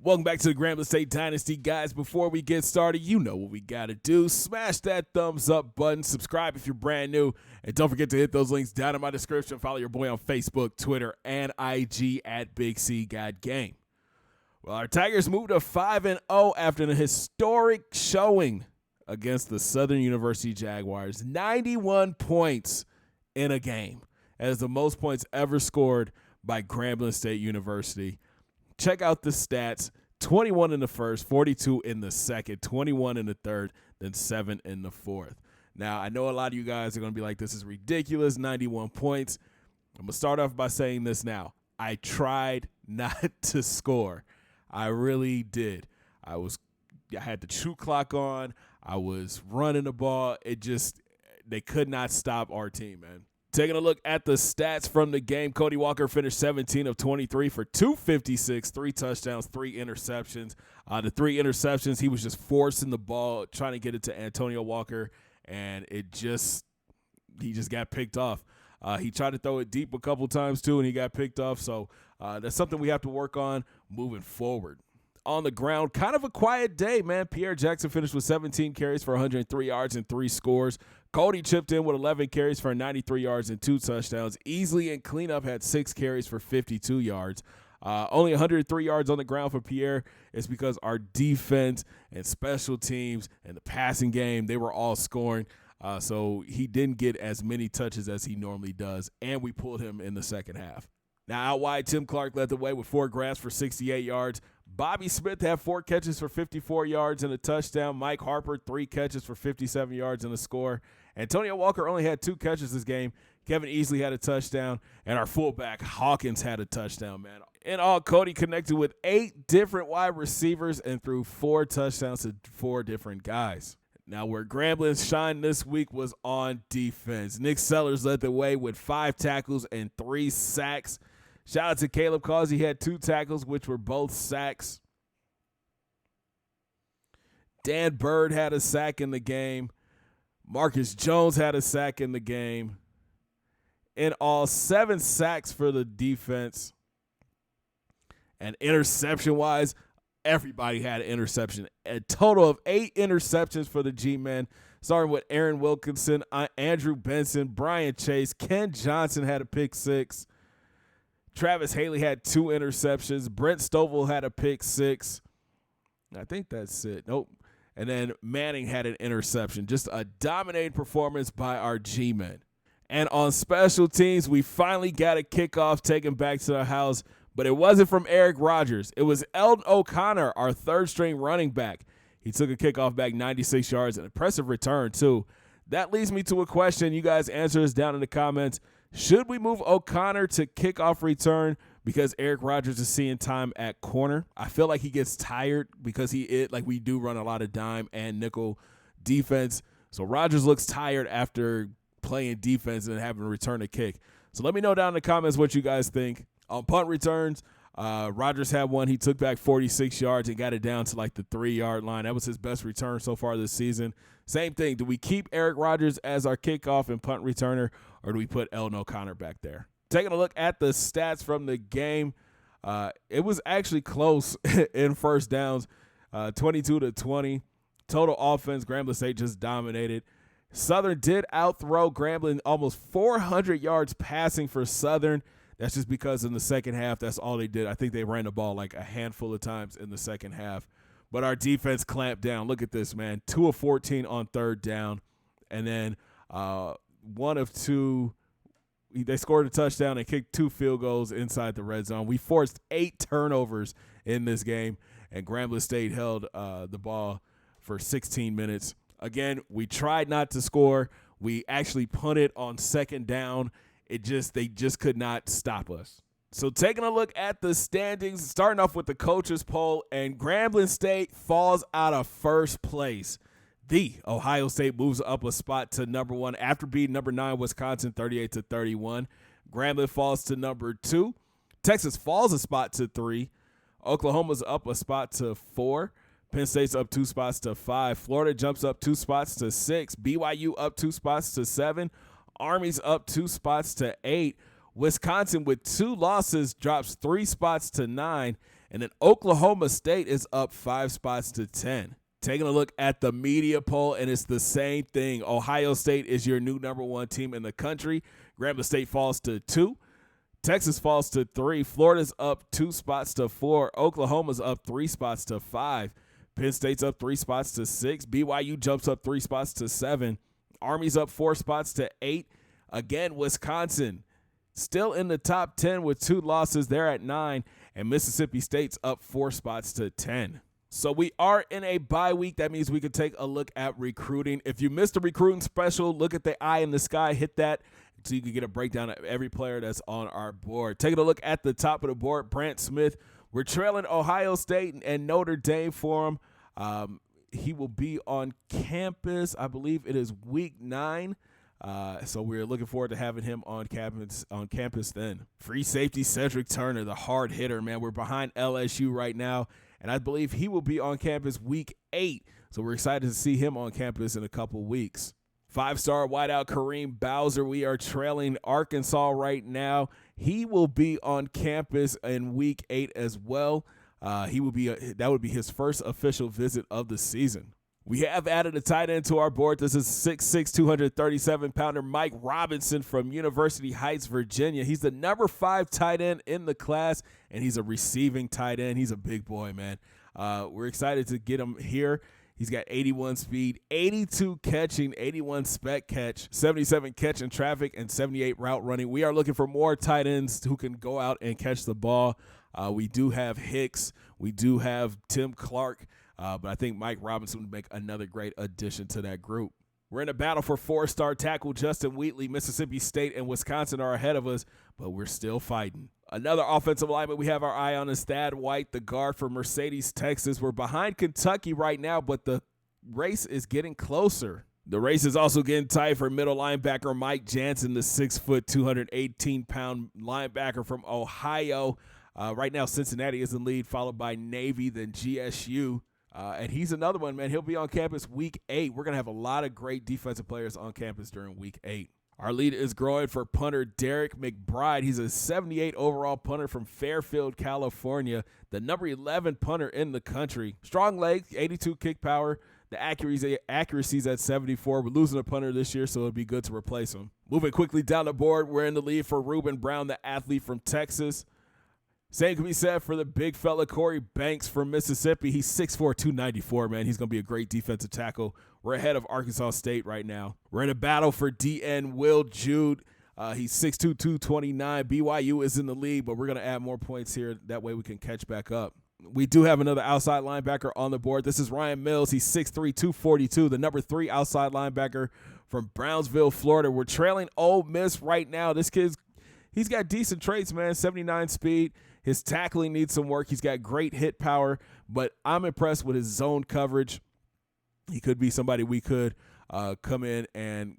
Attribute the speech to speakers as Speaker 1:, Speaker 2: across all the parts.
Speaker 1: Welcome back to the Grambling State Dynasty, guys. Before we get started, you know what we got to do. Smash that thumbs up button. Subscribe if you're brand new. And don't forget to hit those links down in my description. Follow your boy on Facebook, Twitter, and IG at Big C Got Game. Well, our Tigers moved to 5-0 after an historic showing against the Southern University Jaguars. 91 points in a game. That is the most points ever scored by Grambling State University. Check out the stats: 21 in the first, 42 in the second, 21 in the third, then 7 in the fourth. Now, I know a lot of you guys are going to be like, this is ridiculous, 91 points. I'm going to start off by saying this now. I tried not to score. I really did. I had the shoot clock on. I was running the ball. They could not stop our team, man. Taking a look at the stats from the game, Cody Walker finished 17 of 23 for 256, 3 touchdowns, 3 interceptions. The 3 interceptions, he was just forcing the ball, trying to get it to Antonio Walker, and he just got picked off. He tried to throw it deep a couple times too, and he got picked off. So that's something we have to work on moving forward. On the ground, kind of a quiet day, man. Pierre Jackson finished with 17 carries for 103 yards and 3 scores. Cody chipped in with 11 carries for 93 yards and 2 touchdowns. Easley and Cleanup had 6 carries for 52 yards. Only 103 yards on the ground for Pierre. It's because our defense and special teams and the passing game, they were all scoring. So he didn't get as many touches as he normally does, and we pulled him in the second half. Now, out wide, Tim Clark led the way with 4 grabs for 68 yards. Bobby Smith had 4 catches for 54 yards and a touchdown. Mike Harper, 3 catches for 57 yards and a score. Antonio Walker only had 2 catches this game. Kevin Easley had a touchdown, and our fullback Hawkins had a touchdown, man. In all, Cody connected with 8 different wide receivers and threw 4 touchdowns to 4 different guys. Now, where Grambling shined this week was on defense. Nick Sellers led the way with 5 tackles and 3 sacks. Shout out to Caleb Causey. He had 2 tackles, which were both sacks. Dan Bird had a sack in the game. Marcus Jones had a sack in the game. In all, 7 sacks for the defense. And interception-wise, everybody had an interception. A total of 8 interceptions for the G-men, starting with Aaron Wilkinson, Andrew Benson, Brian Chase. Ken Johnson had a pick 6. Travis Haley had 2 interceptions. Brent Stovall had a pick 6. I think that's it. Nope. And then Manning had an interception. Just a dominating performance by our G-men. And on special teams, we finally got a kickoff taken back to the house, but it wasn't from Eric Rogers. It was Eldon O'Connor, our 3rd-string running back. He took a kickoff back 96 yards, an impressive return, too. That leads me to a question. You guys answer this down in the comments. Should we move O'Connor to kickoff return because Eric Rogers is seeing time at corner? I feel like he gets tired because we do run a lot of dime and nickel defense. So Rogers looks tired after playing defense and having to return a kick. So let me know down in the comments what you guys think. On punt returns, Rogers had one. He took back 46 yards and got it down to like the 3-yard line. That was his best return so far this season. Same thing. Do we keep Eric Rogers as our kickoff and punt returner, or do we put Eldon O'Connor back there? Taking a look at the stats from the game, it was actually close in first downs, 22-20. Total offense, Grambling State just dominated. Southern did outthrow Grambling almost 400 yards passing for Southern. That's just because in the second half, that's all they did. I think they ran the ball like a handful of times in the second half. But our defense clamped down. Look at this, man. 2 of 14 on 3rd down. And then 1 of 2. They scored a touchdown and kicked 2 field goals inside the red zone. We forced 8 turnovers in this game, and Grambling State held the ball for 16 minutes. Again, we tried not to score. We actually punted on 2nd down. They just could not stop us. So taking a look at the standings, starting off with the coaches poll, and Grambling State falls out of 1st place. The Ohio State moves up a spot to number 1 after beating number 9 Wisconsin 38-31. Grambling falls to number 2. Texas falls a spot to 3. Oklahoma's up a spot to 4. Penn State's up 2 spots to 5. Florida jumps up 2 spots to 6. BYU up 2 spots to 7. Army's up 2 spots to 8. Wisconsin with 2 losses drops 3 spots to 9. And then Oklahoma State is up 5 spots to 10. Taking a look at the media poll, and it's the same thing. Ohio State is your new number 1 team in the country. Grambling State falls to 2. Texas falls to 3. Florida's up 2 spots to 4. Oklahoma's up 3 spots to 5. Penn State's up 3 spots to 6. BYU jumps up 3 spots to 7. Army's up 4 spots to 8. Again, Wisconsin still in the top 10 with 2 losses. They're at 9. And Mississippi State's up 4 spots to 10. So we are in a bye week. That means we can take a look at recruiting. If you missed the recruiting special, look at the eye in the sky, hit that so you can get a breakdown of every player that's on our board. Taking a look at the top of the board, Brant Smith. We're trailing Ohio State and Notre Dame for him. He will be on campus. I believe it is week 9. So we're looking forward to having him on campus then. Free safety Cedric Turner, the hard hitter, man. We're behind LSU right now. And I believe he will be on campus week 8. So we're excited to see him on campus in a couple weeks. 5-star wideout Kareem Bowser. We are trailing Arkansas right now. He will be on campus in week 8 as well. That would be his first official visit of the season. We have added a tight end to our board. This is 6'6", 237-pounder Mike Robinson from University Heights, Virginia. He's the number 5 tight end in the class, and he's a receiving tight end. He's a big boy, man. We're excited to get him here. He's got 81 speed, 82 catching, 81 spec catch, 77 catch in traffic, and 78 route running. We are looking for more tight ends who can go out and catch the ball. We do have Hicks. We do have Tim Clark. But I think Mike Robinson would make another great addition to that group. We're in a battle for 4-star tackle Justin Wheatley. Mississippi State and Wisconsin are ahead of us, but we're still fighting. Another offensive lineman we have our eye on is Thad White, the guard from Mercedes, Texas. We're behind Kentucky right now, but the race is getting closer. The race is also getting tight for middle linebacker Mike Jansen, the 6', 218-pound linebacker from Ohio. Right now, Cincinnati is in lead, followed by Navy, then GSU. And he's another one, man. He'll be on campus week 8. We're going to have a lot of great defensive players on campus during week 8. Our lead is growing for punter Derek McBride. He's a 78 overall punter from Fairfield, California, the number 11 punter in the country. Strong legs, 82 kick power. The accuracy's at 74. We're losing a punter this year, so it'll be good to replace him. Moving quickly down the board, we're in the lead for Ruben Brown, the athlete from Texas. Same can be said for the big fella Corey Banks from Mississippi. He's 6'4", 294, man. He's going to be a great defensive tackle. We're ahead of Arkansas State right now. We're in a battle for DN Will Jude. He's 6'2", 229. BYU is in the lead, but we're going to add more points here. That way we can catch back up. We do have another outside linebacker on the board. This is Ryan Mills. He's 6'3", 242, the number 3 outside linebacker from Brownsville, Florida. We're trailing Ole Miss right now. This kid's he's got decent traits, man. 79 speed. His tackling needs some work. He's got great hit power, but I'm impressed with his zone coverage. He could be somebody we could come in and,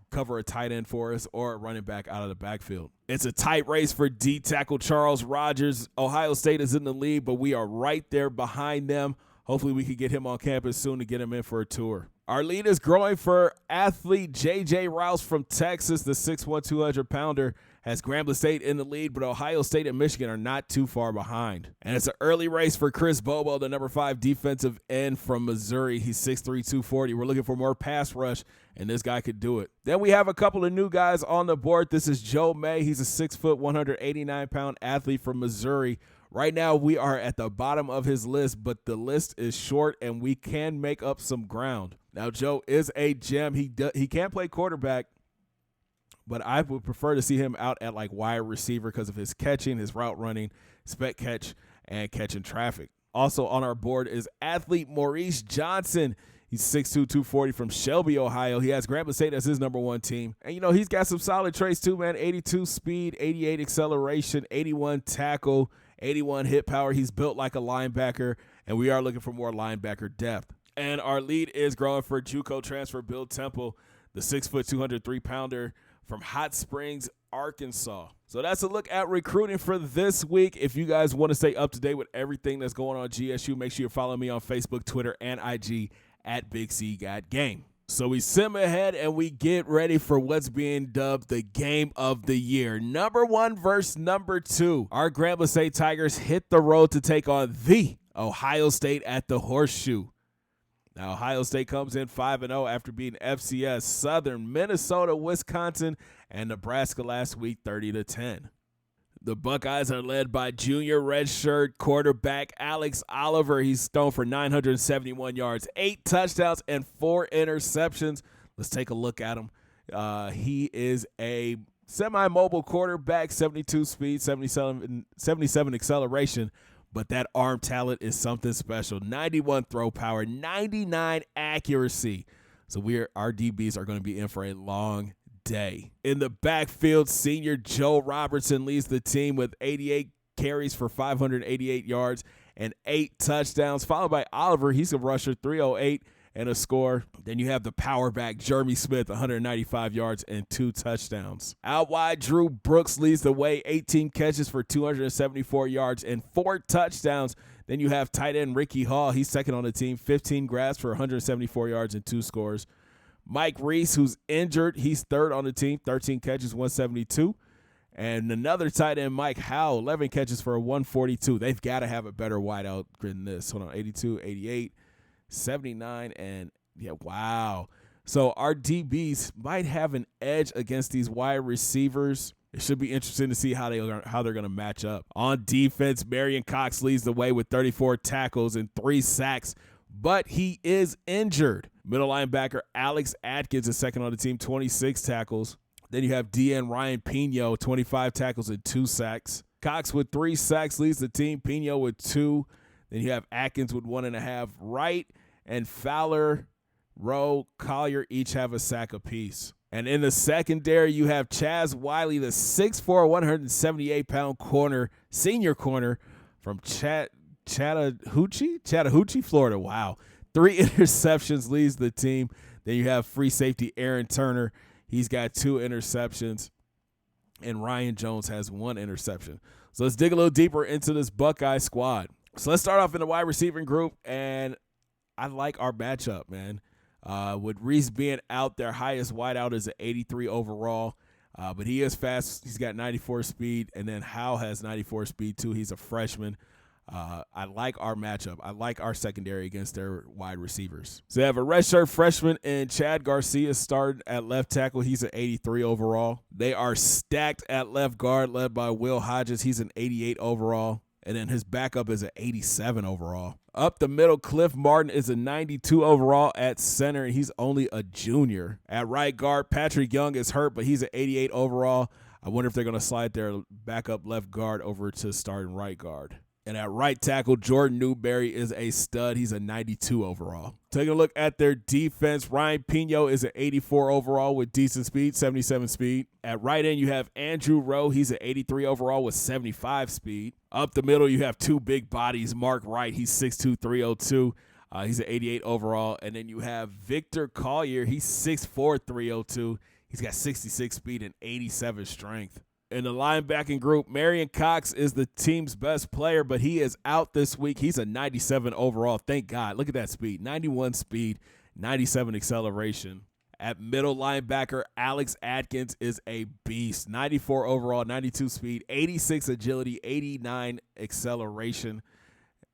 Speaker 1: cover a tight end for us or a running back out of the backfield. It's a tight race for D tackle Charles Rogers. Ohio State is in the lead, but we are right there behind them. Hopefully we can get him on campus soon to get him in for a tour. Our lead is growing for athlete J.J. Rouse from Texas, the 6'1", 200-pounder. Has Grambling State in the lead, but Ohio State and Michigan are not too far behind. And it's an early race for Chris Bobo, the number 5 defensive end from Missouri. He's 6'3", 240. We're looking for more pass rush, and this guy could do it. Then we have a couple of new guys on the board. This is Joe May. He's a 6', 189-pound athlete from Missouri. Right now, we are at the bottom of his list, but the list is short, and we can make up some ground. Now, Joe is a gem. He can't play quarterback, but I would prefer to see him out at like wide receiver because of his catching, his route running, spec catch, and catching traffic. Also on our board is athlete Maurice Johnson. He's 6'2", 240 from Shelby, Ohio. He has Grambling State as his number 1 team. And, he's got some solid traits too, man. 82 speed, 88 acceleration, 81 tackle, 81 hit power. He's built like a linebacker, and we are looking for more linebacker depth. And our lead is growing for JUCO transfer Bill Temple, the 6', 203-pounder from Hot Springs, Arkansas. So that's a look at recruiting for this week. If you guys want to stay up to date with everything that's going on at GSU, make sure you follow me on Facebook, Twitter, and IG at Big C Got Game. So we sim ahead and we get ready for what's being dubbed the game of the year. Number 1 versus number 2. Our Grambling State Tigers hit the road to take on the Ohio State at the Horseshoe. Now, Ohio State comes in 5-0 after beating FCS, Southern, Minnesota, Wisconsin, and Nebraska last week 30-10. The Buckeyes are led by junior redshirt quarterback Alex Oliver. He's thrown for 971 yards, 8 touchdowns, and 4 interceptions. Let's take a look at him. He is a semi-mobile quarterback, 72 speed, 77 acceleration, but that arm talent is something special. 91 throw power, 99 accuracy. So our DBs are going to be in for a long day. In the backfield, senior Joe Robertson leads the team with 88 carries for 588 yards and 8 touchdowns, followed by Oliver. He's a rusher, 308 and a score. Then you have the power back, Jeremy Smith, 195 yards and 2 touchdowns. Out wide, Drew Brooks leads the way, 18 catches for 274 yards and 4 touchdowns. Then you have tight end Ricky Hall. He's second on the team, 15 grabs for 174 yards and 2 scores. Mike Reese, who's injured, he's third on the team, 13 catches, 172. And another tight end, Mike Howell, 11 catches for a 142. They've got to have a better wideout than this. Hold on, 82, 88, 79, and yeah, wow. So our DBs might have an edge against these wide receivers. It should be interesting to see how they're going to match up. On defense, Marion Cox leads the way with 34 tackles and 3 sacks, but he is injured. Middle linebacker Alex Atkins is second on the team, 26 tackles. Then you have DN Ryan Pino, 25 tackles and 2 sacks. Cox with 3 sacks leads the team, Pino with 2. Then you have Atkins with 1.5. Wright and Fowler, Rowe, Collier each have a sack apiece. And in the secondary, you have Chaz Wiley, the 6'4", 178-pound corner, senior corner from Chattahoochee, Florida. Wow. 3 interceptions leads the team. Then you have free safety Aaron Turner. He's got 2 interceptions. And Ryan Jones has 1 interception. So let's dig a little deeper into this Buckeye squad. So let's start off in the wide receiving group. And I like our matchup, man. With Reese being out, their highest wideout is an 83 overall. But he is fast. He's got 94 speed. And then Howell has 94 speed, too. He's a freshman. I like our matchup. I like our secondary against their wide receivers. So they have a redshirt freshman and Chad Garcia starting at left tackle. He's an 83 overall. They are stacked at left guard, led by Will Hodges. He's an 88 overall. And then his backup is an 87 overall. Up the middle, Cliff Martin is a 92 overall at center, and he's only a junior. At right guard, Patrick Young is hurt, but he's an 88 overall. I wonder if they're going to slide their backup left guard over to starting right guard. And at right tackle, Jordan Newberry is a stud. He's a 92 overall. Taking a look at their defense, Ryan Pino is an 84 overall with decent speed, 77 speed. At right end, you have Andrew Rowe. He's an 83 overall with 75 speed. Up the middle, you have 2 big bodies. Mark Wright, he's 6'2", 302. He's an 88 overall. And then you have Victor Collier. He's 6'4", 302. He's got 66 speed and 87 strength. In the linebacking group, Marion Cox is the team's best player, but he is out this week. He's a 97 overall. Thank God. Look at that speed. 91 speed, 97 acceleration. At middle linebacker, Alex Atkins is a beast. 94 overall, 92 speed, 86 agility, 89 acceleration.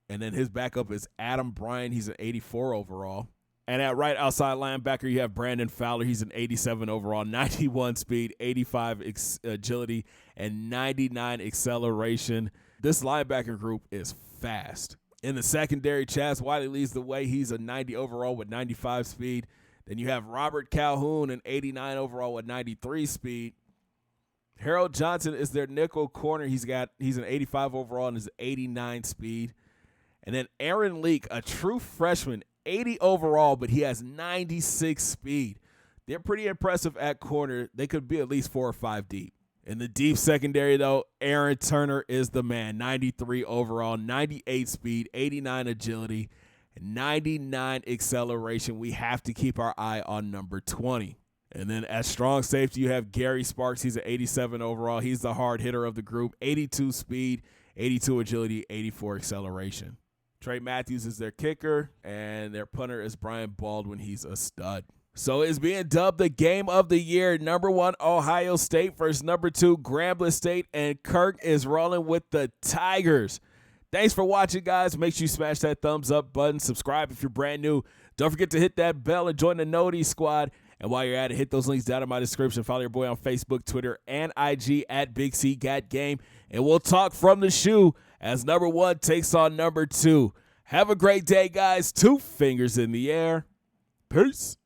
Speaker 1: And then his backup is Adam Bryan. He's an 84 overall. And at right outside linebacker, you have Brandon Fowler. He's an 87 overall, 91 speed, 85 agility, and 99 acceleration. This linebacker group is fast. In the secondary, Chaz Wiley leads the way. He's a 90 overall with 95 speed. Then you have Robert Calhoun, an 89 overall with 93 speed. Harold Johnson is their nickel corner. He's an 85 overall and is 89 speed. And then Aaron Leak, a true freshman, 80 overall, but he has 96 speed. They're pretty impressive at corner. They could be at least 4 or 5 deep. In the deep secondary, though, Aaron Turner is the man. 93 overall, 98 speed, 89 agility, 99 acceleration. We have to keep our eye on number 20. And then at strong safety, you have Gary Sparks. He's an 87 overall. He's the hard hitter of the group. 82 speed, 82 agility, 84 acceleration. Trey Matthews is their kicker, and their punter is Brian Baldwin. He's a stud. So it's being dubbed the game of the year. Number 1, Ohio State versus number 2, Grambling State. And Kirk is rolling with the Tigers. Thanks for watching, guys. Make sure you smash that thumbs up button. Subscribe if you're brand new. Don't forget to hit that bell and join the Noti Squad. And while you're at it, hit those links down in my description. Follow your boy on Facebook, Twitter, and IG at Big C Gat Game. And we'll talk from the shoe as number 1 takes on number 2. Have a great day, guys. 2 fingers in the air. Peace.